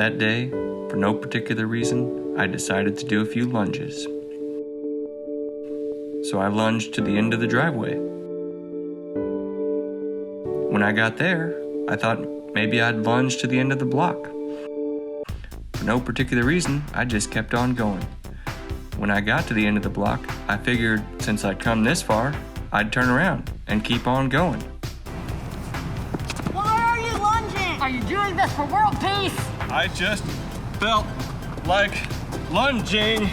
That day, for no particular reason, I decided to do a few lunges. So I lunged to the end of the driveway. When I got there, I thought maybe I'd lunge to the end of the block. For no particular reason, I just kept on going. When I got to the end of the block, I figured since I'd come this far, I'd turn around and keep on going. Why are you lunging? Are you doing this for world peace? I just felt like lunging.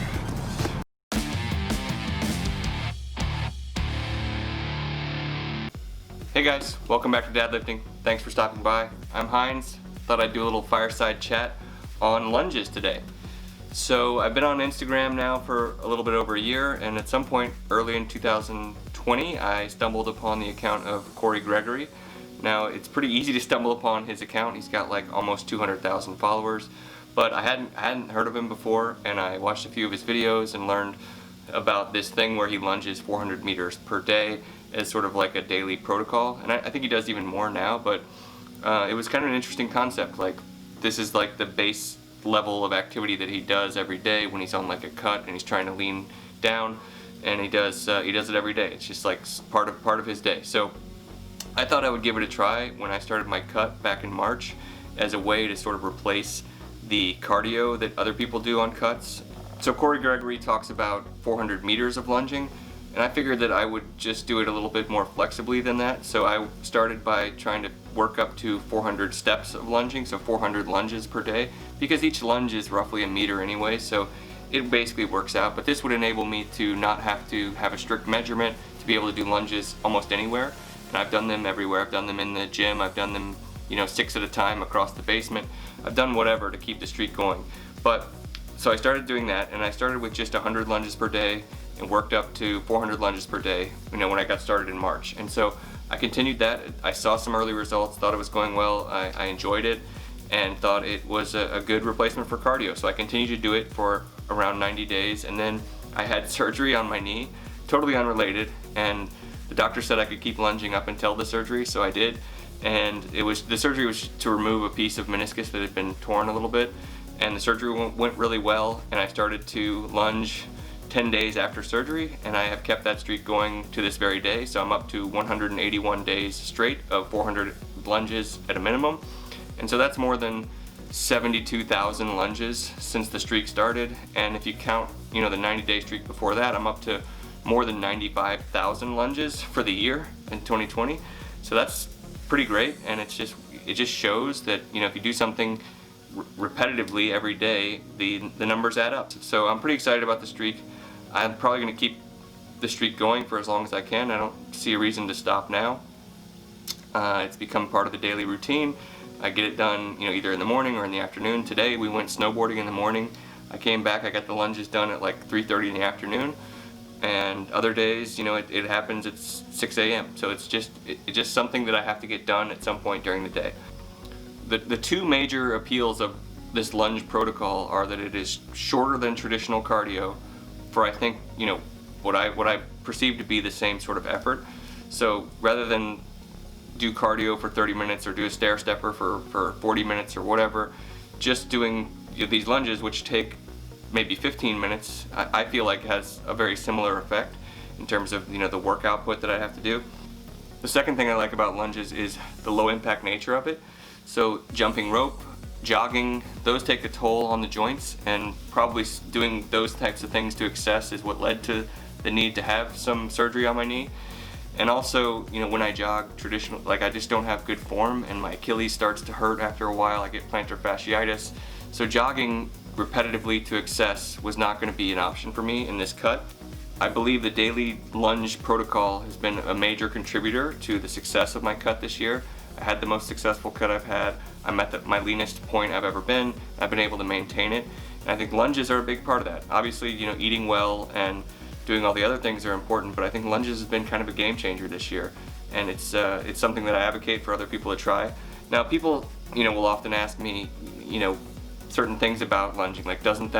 Hey guys, welcome back to Dad Lifting. Thanks for stopping by. I'm Heinz. Thought I'd do a little fireside chat on lunges today. So I've been on Instagram now for a little bit over a year, and at some point early in 2020 I stumbled upon the account of Corey Gregory. Now it's pretty easy to stumble upon his account. He's got like almost 200,000 followers, but I hadn't heard of him before, and I watched a few of his videos and learned about this thing where he lunges 400 meters per day as sort of like a daily protocol, and I think he does even more now, but it was kind of an interesting concept. Like, this is like the base level of activity that he does every day when he's on like a cut and he's trying to lean down, and he does it every day. It's just like part of his day. So I thought I would give it a try when I started my cut back in March as a way to sort of replace the cardio that other people do on cuts. So Corey Gregory talks about 400 meters of lunging, and I figured that I would just do it a little bit more flexibly than that. So I started by trying to work up to 400 steps of lunging, so 400 lunges per day, because each lunge is roughly a meter anyway, so it basically works out. But this would enable me to not have to have a strict measurement, to be able to do lunges almost anywhere. And I've done them everywhere. I've done them in the gym, I've done them 6 at a time across the basement. I've done whatever to keep the streak going. So I started doing that, and I started with just 100 lunges per day and worked up to 400 lunges per day, when I got started in March. And so I continued that. I saw some early results, thought it was going well, I enjoyed it, and thought it was a good replacement for cardio. So I continued to do it for around 90 days, and then I had surgery on my knee, totally unrelated, and the doctor said I could keep lunging up until the surgery, so I did. And the surgery was to remove a piece of meniscus that had been torn a little bit, and the surgery went really well, and I started to lunge 10 days after surgery, and I have kept that streak going to this very day. So I'm up to 181 days straight of 400 lunges at a minimum, and so that's more than 72,000 lunges since the streak started. And if you count the 90-day streak before that, I'm up to more than 95,000 lunges for the year in 2020. So that's pretty great, and it just shows that if you do something repetitively every day, the numbers add up. So I'm pretty excited about the streak. I'm probably going to keep the streak going for as long as I can. I don't see a reason to stop now. It's become part of the daily routine. I get it done either in the morning or in the afternoon. Today we went snowboarding in the morning. I came back, I got the lunges done at like 3:30 in the afternoon, and other days it happens at 6 a.m. So it's just something that I have to get done at some point during the day. The two major appeals of this lunge protocol are that it is shorter than traditional cardio for, I think, what I perceive to be the same sort of effort. So rather than do cardio for 30 minutes or do a stair stepper for 40 minutes or whatever, just doing these lunges, which take maybe 15 minutes, I feel like has a very similar effect in terms of the work output that I have to do. The second thing I like about lunges is the low impact nature of it. So jumping rope, jogging, those take a toll on the joints, and probably doing those types of things to excess is what led to the need to have some surgery on my knee. And also, when I jog traditional, I just don't have good form, and my Achilles starts to hurt after a while. I get plantar fasciitis. So jogging repetitively to excess was not going to be an option for me in this cut. I believe the daily lunge protocol has been a major contributor to the success of my cut this year. I had the most successful cut I've had. I'm at my leanest point I've ever been. I've been able to maintain it, and I think lunges are a big part of that. Obviously, eating well and doing all the other things are important, but I think lunges has been kind of a game changer this year, and it's something that I advocate for other people to try. Now, people will often ask me certain things about lunging, like isn't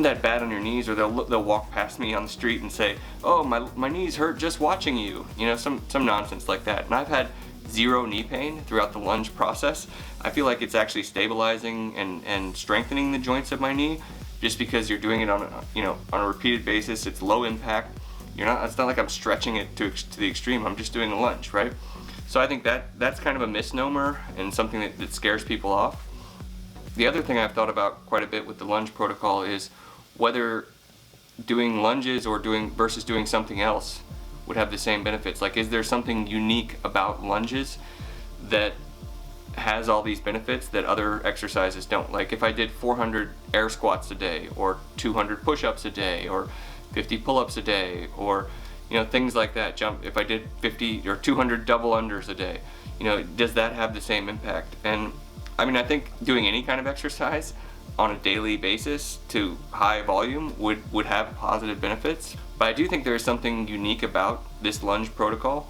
that bad on your knees? Or they'll walk past me on the street and say, oh, my knees hurt just watching you, some nonsense like that. And I've had zero knee pain throughout the lunge process. I feel like it's actually stabilizing and strengthening the joints of my knee, just because you're doing it on a repeated basis. It's low impact. It's not like I'm stretching it to the extreme. I'm just doing a lunge, right? So I think that's kind of a misnomer and something that scares people off. The other thing I've thought about quite a bit with the lunge protocol is whether doing lunges versus doing something else would have the same benefits. Like, is there something unique about lunges that has all these benefits that other exercises don't? Like, if I did 400 air squats a day, or 200 push-ups a day, or 50 pull-ups a day, or things like that. If I did 50 or 200 double unders a day, does that have the same impact? And I mean, I think doing any kind of exercise on a daily basis to high volume would have positive benefits. But I do think there is something unique about this lunge protocol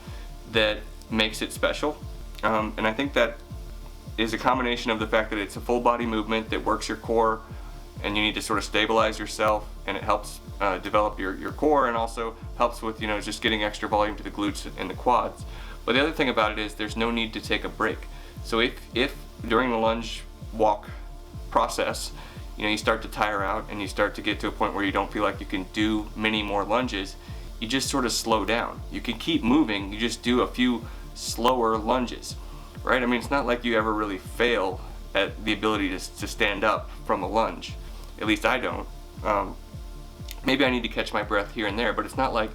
that makes it special. And I think that is a combination of the fact that it's a full body movement that works your core, and you need to sort of stabilize yourself, and it helps develop your core, and also helps with just getting extra volume to the glutes and the quads. But the other thing about it is there's no need to take a break. So if during the lunge walk process, you start to tire out and you start to get to a point where you don't feel like you can do many more lunges, you just sort of slow down. You can keep moving, you just do a few slower lunges, right? I mean, it's not like you ever really fail at the ability to stand up from a lunge. At least I don't. Maybe I need to catch my breath here and there, but it's not like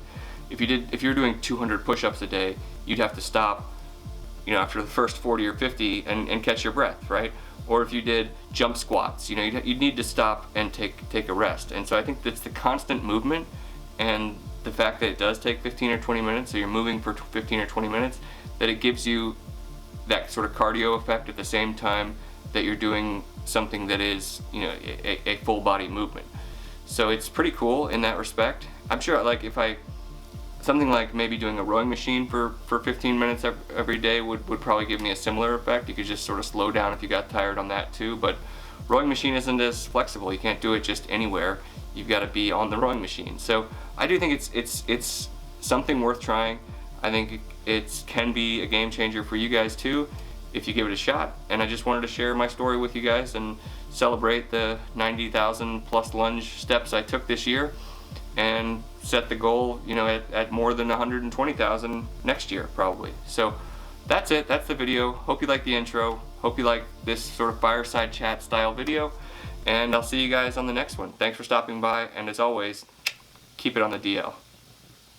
if you're doing 200 push-ups a day, you'd have to stop after the first 40 or 50 and catch your breath, right? Or if you did jump squats, you'd need to stop and take a rest. And so I think it's the constant movement and the fact that it does take 15 or 20 minutes, so you're moving for 15 or 20 minutes, that it gives you that sort of cardio effect at the same time that you're doing something that is a full body movement. So it's pretty cool in that respect. I'm sure, like, something like maybe doing a rowing machine for 15 minutes every day would probably give me a similar effect. You could just sort of slow down if you got tired on that too, but rowing machine isn't as flexible. You can't do it just anywhere. You've got to be on the rowing machine. So I do think it's something worth trying. I think it can be a game changer for you guys too if you give it a shot. And I just wanted to share my story with you guys and celebrate the 90,000 plus lunge steps I took this year, and set the goal at more than 120,000 next year probably. So that's it. That's the video. Hope you like the intro. Hope you like this sort of fireside chat style video, and I'll see you guys on the next one. Thanks for stopping by, and as always, keep it on the DL.